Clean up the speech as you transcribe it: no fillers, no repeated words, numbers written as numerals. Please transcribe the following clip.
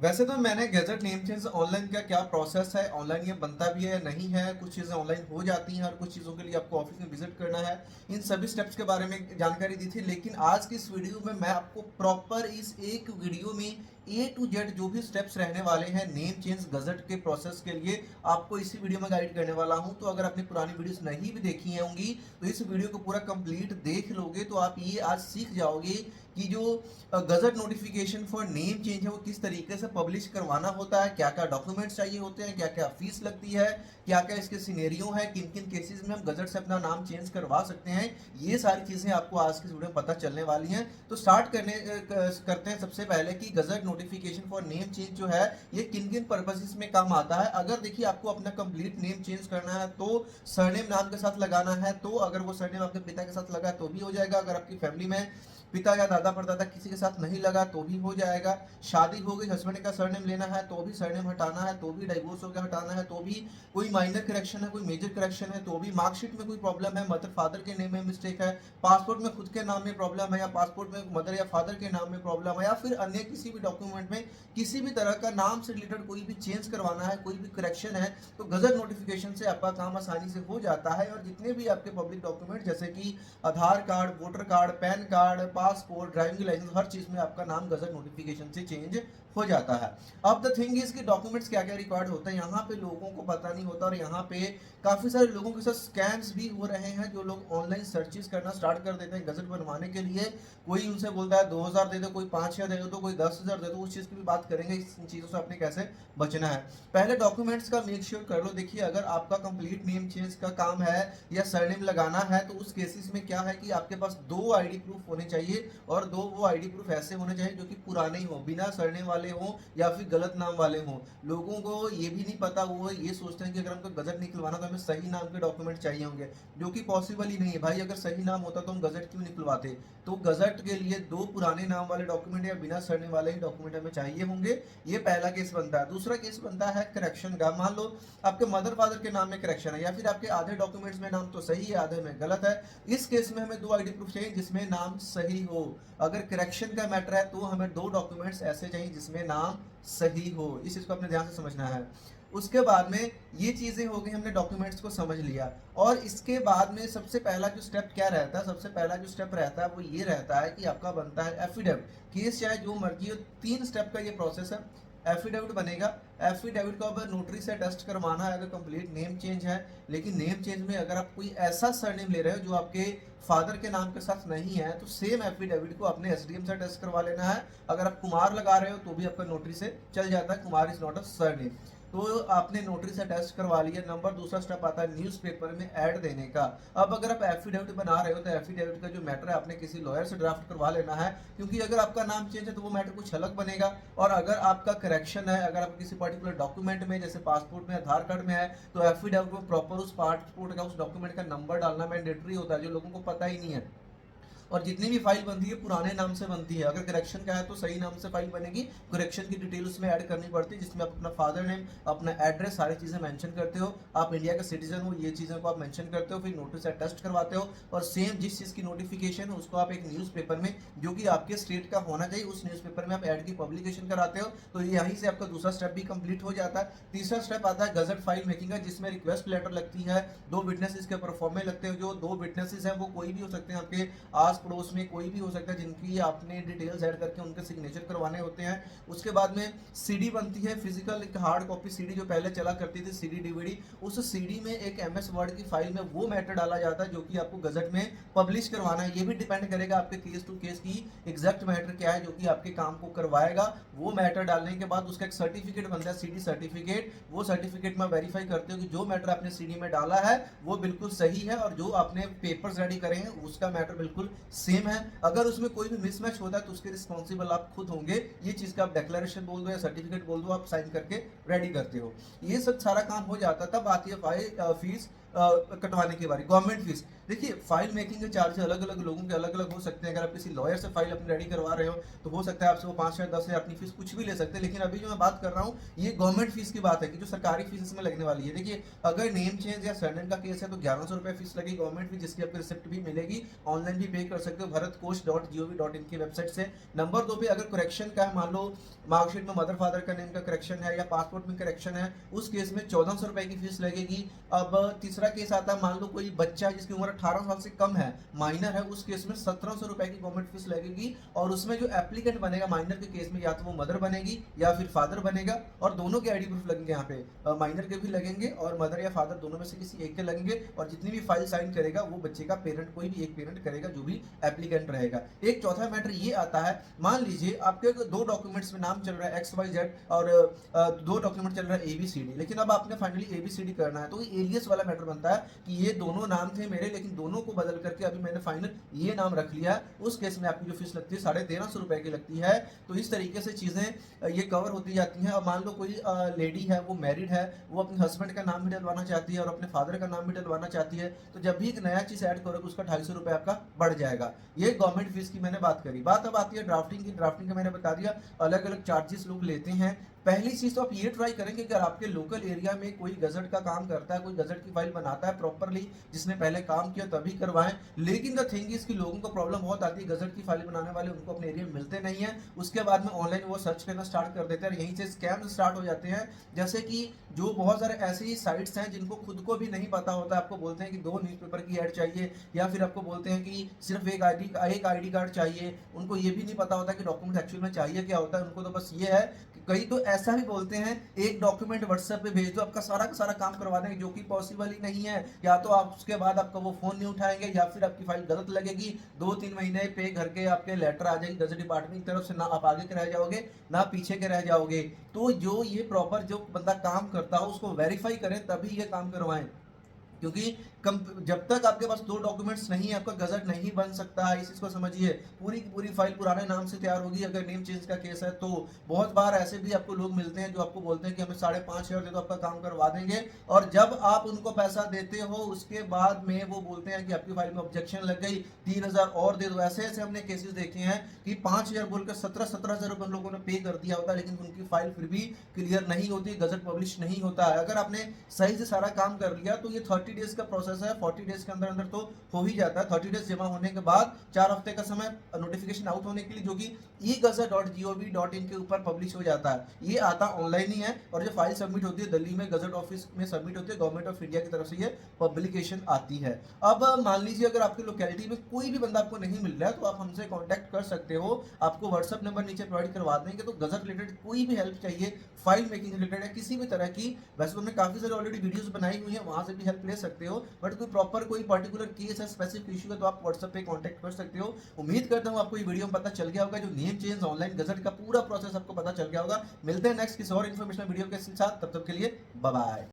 वैसे तो मैंने गैजेट नेम चेंज ऑनलाइन का क्या प्रोसेस है, ऑनलाइन ये बनता भी है या नहीं है, कुछ चीज़ें ऑनलाइन हो जाती हैं और कुछ चीज़ों के लिए आपको ऑफिस में विजिट करना है, इन सभी स्टेप्स के बारे में जानकारी दी थी। लेकिन आज की इस वीडियो में मैं आपको प्रॉपर इस एक वीडियो में ए टू जेड जो भी स्टेप्स रहने वाले हैं नेम चेंज गजट के प्रोसेस के लिए आपको इसी वीडियो में गाइड करने वाला हूं। तो अगर आपने पुरानी वीडियोस नहीं भी देखी हैं होंगी तो इस वीडियो को पूरा कंप्लीट देख लोगे तो आप ये आज सीख जाओगे कि जो gazette notification for name change है वो किस तरीके से पब्लिश करवाना होता है, क्या क्या डॉक्यूमेंट्स चाहिए होते हैं, क्या क्या फीस लगती है, क्या क्या इसके सिनेरियो है, किन किन केसेस में हम गजट से अपना नाम चेंज करवा सकते हैं। ये सारी चीजें आपको आज की वीडियो में पता चलने वाली हैं। तो स्टार्ट करते हैं सबसे पहले कि gazette notification for name change जो है ये किन किन पर्पसेस में काम आता है। अगर देखिए आपको अपना कंप्लीट नेम चेंज करना है तो सरनेम नाम के साथ लगाना है, तो अगर वो सरनेम आपके पिता के साथ लगा तो भी हो जाएगा। अगर आपकी फैमिली में पिता या दादा परदादा किसी के साथ नहीं लगा तो भी हो जाएगा। शादी हो गई, हस्बैंड का सरनेम लेना है तो भी सरनेम हटाना है, तो भी डाइवोर्स हो गया हटाना है, तो भी कोई माइनर करेक्शन है, कोई मेजर करेक्शन है, तो भी मार्कशीट में कोई प्रॉब्लम है, मदर फादर के नेम में मिस्टेक है, पासपोर्ट में खुद के नाम में प्रॉब्लम है, या पासपोर्ट में मदर या फादर के नाम में प्रॉब्लम है, या फिर अन्य किसी भी डॉक्यूमेंट में किसी भी तरह का नाम से रिलेटेड कोई भी चेंज करवाना है, कोई भी करेक्शन है, तो गजट नोटिफिकेशन से आपका काम आसानी से हो जाता है। और जितने भी आपके पब्लिक डॉक्यूमेंट जैसे कि Aadhaar card, voter card, PAN card, passport, driving licence, हर चीज में आपका नाम गजट नोटिफिकेशन से चेंज हो जाता है। अब द थिंग इज कि डॉक्यूमेंट्स क्या क्या रिक्वायर्ड होता है, यहाँ पे लोगों को पता नहीं होता और यहाँ पे काफी सारे लोगों के साथ स्कैम्स भी हो रहे हैं। जो लोग ऑनलाइन सर्चेस करना स्टार्ट कर देते हैं गजट बनवाने के लिए, कोई उनसे बोलता है 2000 दे दो, कोई 5000 दे दो, कोई 10,000 दे दो। उस चीज की भी बात करेंगे, इन चीजों से आपने कैसे बचना है। पहले डॉक्यूमेंट्स का मेक श्योर कर लो। देखिए अगर आपका कंप्लीट नेम चेंज का काम है या सरनेम लगाना है तो उस केसेस में क्या है कि आपके पास दो आईडी प्रूफ होने चाहिए, और दो वो आईडी प्रूफ ऐसे होने चाहिए जो कि पुराने ही हो, बिना सरनेम वाले हो या फिर गलत नाम वाले हो। लोगों को ये भी नहीं पता, वो ये सोचते हैं कि अगर हमको गजट निकलवाना तो हमें सही नाम के डॉक्यूमेंट चाहिए होंगे, जो कि पॉसिबल ही नहीं है भाई। अगर सही नाम होता तो हम गजट क्यों निकलवाते। तो गजट के लिए दो पुराने नाम वाले डॉक्यूमेंट या बिना सरनेम वाले ही डॉक्यूमेंट हमें चाहिए होंगे। ये पहला केस बनता है। दूसरा केस बनता है करेक्शन का। मान लो आपके मदर फादर के नाम में करेक्शन है, या फिर आपके आधे डॉक्यूमेंट्स में नाम तो सही है आधे में गलत है। इस केस में हमें दो आईडी प्रूफ चाहिए जिसमें नाम सही हो। अगर करेक्शन का मैटर है तो हमें दो डॉक्यूमेंट्स ऐसे चाहिए जिसमें नाम सही हो। इस चीज को अपने ध्यान से समझना है। उसके बाद में ये चीजें हो गई, हमने डॉक्यूमेंट्स को समझ लिया। और इसके बाद में सबसे पहला जो स्टेप क्या रहता है, सबसे पहला जो स्टेप रहता है वो ये रहता है कि आपका बनता है एफिडेविट। केस चाहे जो मर्जी हो, 3 स्टेप का ये प्रोसेस है। एफिडेविट बनेगा। एफिडेविट को अब नोटरी से टेस्ट करवाना है अगर कंप्लीट नेम चेंज है। लेकिन नेम चेंज में अगर आप कोई ऐसा सरनेम ले रहे हो जो आपके फादर के नाम के साथ नहीं है तो सेम एफिडेविट को अपने एसडीएम से टेस्ट करवा लेना है। अगर आप कुमार लगा रहे हो तो भी आपका नोटरी से चल जाता है, Kumar is not a surname. तो आपने नोटरी से टेस्ट करवा लिया। नंबर दूसरा स्टेप आता है न्यूज़पेपर में ऐड देने का। अब अगर आप एफिडेविट बना रहे हो तो एफिडेविट का जो मैटर है आपने किसी लॉयर से ड्राफ्ट करवा लेना है, क्योंकि अगर आपका नाम चेंज है तो वो मैटर कुछ अलग बनेगा। और अगर आपका करेक्शन है, अगर आप किसी पर्टिकुलर डॉक्यूमेंट में जैसे पासपोर्ट में, आधार कार्ड में है, तो एफिडेविट में प्रॉपर उस पासपोर्ट का, उस डॉक्यूमेंट का नंबर डालना मैंडेटरी होता है, जो लोगों को पता ही नहीं है। और जितनी भी फाइल बनती है पुराने नाम से बनती है। अगर करेक्शन का है तो सही नाम से फाइल बनेगी, करेक्शन की डिटेल उसमें ऐड करनी पड़ती है जिसमें आप अपना फादर नेम, अपना एड्रेस, सारी चीजें मेंशन करते हो, आप इंडिया का सिटीजन हो, ये चीजें को आप मेंशन करते हो, फिर नोटिस टेस्ट करवाते हो। और सेम जिस चीज की नोटिफिकेशन है उसको आप एक न्यूज़पेपर में जो कि आपके स्टेट का होना चाहिए उस न्यूज़पेपर में आप एड की पब्लिकेशन कराते हो। तो यहीं से आपका दूसरा स्टेप भी कंप्लीट हो जाता है। तीसरा स्टेप आता है गजट फाइल मेकिंग का, जिसमें रिक्वेस्ट लेटर लगती है, दो विटनेसेस के परफॉर्मे लगते हैं। जो दो विटनेसेस हैं वो कोई भी हो सकते हैं, आपके आस पड़ोस में कोई भी हो सकता है, जिनकी आपने डिटेल्स ऐड करके उनके सिग्नेचर करवाने होते हैं। उसके बाद में सीडी बनती है, फिजिकल एक हार्ड कॉपी सीडी जो पहले चला करती थी, सीडी डीवीडी। उस सीडी में एक एमएस वर्ड की फाइल में वो मैटर डाला जाता है जो कि आपको गजट में पब्लिश करवाना है। ये भी डिपेंड करेगा आपके केस टू केस की एग्जैक्ट मैटर क्या है जो कि आपके काम को करवाएगा। वो मैटर डालने के बाद उसका एक सर्टिफिकेट बनता है, सीडी सर्टिफिकेट। वो सर्टिफिकेट में वेरीफाई करते हो कि जो मैटर आपने सीडी में डाला है वो बिल्कुल सही है और जो आपने पेपर्स रेडी करे हैं उसका मैटर बिल्कुल सेम है। अगर उसमें कोई भी मिसमैच होता है तो उसके रिस्पॉन्सिबल आप खुद होंगे। ये चीज का आप डिक्लेरेशन बोल दो या सर्टिफिकेट बोल दो, आप साइन करके रेडी करते हो। ये सब सारा काम हो जाता, तब आती है फीस कटवाने की बारी, गवर्नमेंट फीस। देखिए, फाइल मेकिंग के चार्ज अलग-अलग लोगों के अलग-अलग हो सकते हैं। अगर आप किसी लॉयर से फाइल अपनी रेडी करवा रहे हो, तो हो सकता है आपसे वो 5,000 10,000 अपनी फीस कुछ भी ले सकते हैं। लेकिन अभी जो मैं बात कर रहा हूँ, ये गवर्नमेंट फीस की बात है कि जो सरकारी फीस इसमें लगने वाली है। देखिए, अगर नेम चेंज या सरनेम का केस है तो ₹1100 फीस लगेगी गवर्नमेंट फीस, जिसकी आपको रिसिप्ट भी मिलेगी। ऑनलाइन भी पे कर सकते हो bharatkosh.gov.in की वेबसाइट से। नंबर 2 पे अगर करेक्शन का है, मान लो मार्कशीट में मदर फादर का नेम का करेक्शन है या पासपोर्ट में करेक्शन है, उस केस में ₹1400 की फीस लगेगी। अब तीसरा केस आता है, मान लो कोई बच्चा जिसकी उम्र 18 साल से कम है, माइनर है, उस केस में ₹1700 की गवर्नमेंट फीस लगेगी। और उसमें जो एप्लीकेंट बनेगा माइनर के केस में, या तो वो मदर बनेगी या फिर फादर बनेगा, और दोनों के आईडी प्रूफ लगेंगे। यहाँ पे माइनर के भी लगेंगे और मदर या फादर दोनों में से किसी एक के लगेंगे। और जितनी भी फाइल साइन करेगा वो बच्चे का पेरेंट, कोई भी एक पेरेंट करेगा जो भी एप्लीकेंट रहेगा। एक चौथा मैटर ये आता है, मान लीजिए आपके दो डॉक्यूमेंट्स में नाम चल रहा है XYZ और दो डॉक्यूमेंट चल रहा है ABCD, लेकिन अब आपने फाइनली ABCD करना है, तो एलियस वाला मैटर बनता है कि ये दोनों नाम थे मेरे, लेकिन दोनों को बदल करके अभी मैंने फाइनल ये नाम रख लिया। उस केस में आपकी जो फीस लगती है ₹1350 की लगती है। तो इस तरीके से चीज़ें ये कवर होती जाती हैं। और मान लो कोई लेडी है, वो मैरिड है, वो अपने हस्बैंड का नाम भी डलवाना चाहती है और अपने फादर का नाम भी डलवाना चाहती है, तो जब भी एक नया चीज़ ऐड करोगे उसका ₹250 आपका बढ़ जाएगा। ये गवर्नमेंट फीस की मैंने बात करी। बात अब आती है ड्राफ्टिंग की। ड्राफ्टिंग का मैंने बता दिया, अलग अलग चार्जेस लोग लेते हैं। पहली चीज़ तो आप ये ट्राई करें कि अगर आपके लोकल एरिया में कोई गजट का काम करता है, कोई गजट की फाइल बनाता है प्रॉपरली, जिसने पहले काम किया, तभी करवाएं। लेकिन द थिंग इज कि लोगों को प्रॉब्लम बहुत आती है, गजट की फाइल बनाने वाले उनको अपने एरिया में मिलते नहीं है। उसके बाद में ऑनलाइन वो सर्च करना स्टार्ट कर देते हैं और यहीं से स्कैम स्टार्ट हो जाते हैं। जैसे कि जो बहुत सारे ऐसे ही साइट्स हैं जिनको खुद को भी नहीं पता होता, आपको बोलते हैं कि 2 न्यूज़पेपर की ऐड चाहिए, या फिर आपको बोलते हैं कि सिर्फ एक आईडी कार्ड चाहिए। उनको ये भी नहीं पता होता कि डॉक्यूमेंट एक्चुअल में चाहिए क्या होता है। उनको तो बस ये है, कई तो ऐसा भी बोलते हैं एक डॉक्यूमेंट व्हाट्सएप पे भेज दो, आपका सारा का सारा काम करवा देंगे, जो कि पॉसिबल ही नहीं है। या तो आप उसके बाद आपका वो फोन नहीं उठाएंगे, या फिर आपकी फाइल गलत लगेगी। 2-3 महीने पे घर के आपके लेटर आ जाएगी गजट डिपार्टमेंट की तरफ से, ना आप आगे के रह जाओगे ना पीछे के रह जाओगे। तो जो ये प्रॉपर जो बंदा काम करता हो उसको वेरीफाई करें, तभी ये काम करवाएं। क्योंकि जब तक आपके पास 2 डॉक्यूमेंट्स नहीं है, आपका गजट नहीं बन सकता है। इस चीज़ को समझिए। पूरी की पूरी फाइल पुराने नाम से तैयार होगी अगर नेम चेंज का केस है तो। बहुत बार ऐसे भी आपको लोग मिलते हैं जो आपको बोलते हैं कि हमें 5,500 दे दो, आपका काम करवा देंगे। और जब आप उनको पैसा देते हो उसके बाद में वो बोलते हैं कि आपकी फाइल में ऑब्जेक्शन लग गई, 3,000 और दे दो। ऐसे हमने केसेस देखे हैं कि 5,000 बोलकर 17,000 रुपये लोगों ने पे कर दिया होता है, लेकिन उनकी फाइल फिर भी क्लियर नहीं होती, गजट पब्लिश नहीं होता है। अगर आपने सही से सारा काम कर लिया तो ये 30 डेज का प्रोसेस है। 40 डेज के अंदर अंदर तो हो ही जाता है। 30 डेज जमा होने के बाद 4 हफ्ते का समय नोटिफिकेशन आउट होने के लिए, जो कि e-gazette.gov.in के ऊपर पब्लिश हो जाता है। ये आता ऑनलाइन ही है। और जो फाइल सबमिट होती है दिल्ली में गजट ऑफिस में सबमिट होती है, गवर्नमेंट ऑफ इंडिया की तरफ से ये पब्लिकेशन आती है। अब मान लीजिए अगर आपकी लोकेलिटी में कोई भी बंदा आपको नहीं मिल रहा है तो आप हमसे कॉन्टैक्ट कर सकते हो। आपको व्हाट्सएप नंबर नीचे प्रोवाइड करवा देंगे। तो गजट रिलेटेड कोई भी हेल्प चाहिए, फाइल मेकिंग रिलेटेड है, किसी भी तरह की, वैसे तो हमने काफी सारी ऑलरेडी वीडियोस बनाई हुई है, वहां से भी हेल्प ले सकते हो। बट कोई प्रॉपर कोई पर्टिकुलर केस है, स्पेसिफिक इशू है, तो आप व्हाट्सएप पे कांटेक्ट कर सकते हो। उम्मीद करता हूं आपको ये वीडियो में पता चल गया होगा, जो नेम चेंज ऑनलाइन गजट का पूरा प्रोसेस आपको पता चल गया होगा। मिलते हैं नेक्स्ट किसी और इन्फॉर्मेशन वीडियो के साथ, तब तक के लिए बाय बाय।